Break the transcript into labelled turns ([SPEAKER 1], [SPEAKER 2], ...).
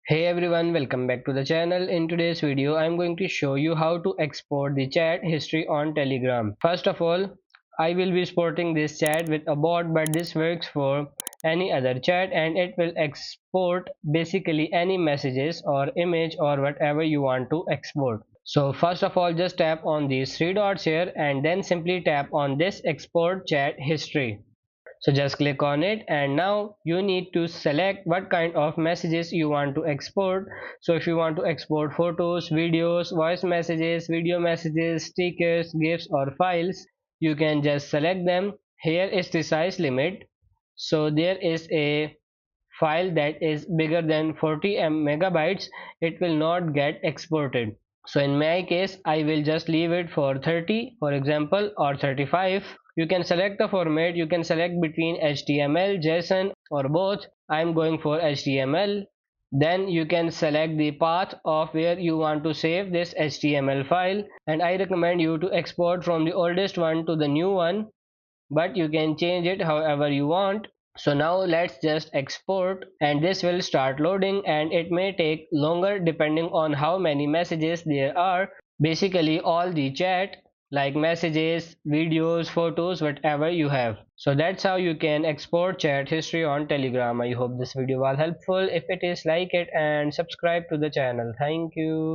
[SPEAKER 1] Hey everyone, welcome back to the channel. In today's video, I'm going to show you how to export the chat history on Telegram. First of all, I will be exporting this chat with a bot, but this works for any other chat and it will export basically any messages or image or whatever you want to export. So first of all, just tap on these three dots here and then simply tap on this export chat history. So just click on it and now you need to select what kind of messages you want to export. So if you want to export photos, videos, voice messages, video messages, stickers, gifs or files, you can just select them. Here is the size limit. So there is a file that is bigger than 40 megabytes, it will not get exported. So in my case I will just leave it for 30 for example, or 35. You can select the format, you can select between HTML, JSON or both. I'm going for HTML. Then you can select the path of where you want to save this HTML file, and I recommend you to export from the oldest one to the new one, but you can change it however you want. So now let's just export and this will start loading and it may take longer depending on how many messages there are. Basically all the chat like messages, videos, photos, whatever you have. So that's how you can export chat history on Telegram. I hope this video was helpful. If it is, like it and subscribe to the channel. Thank you.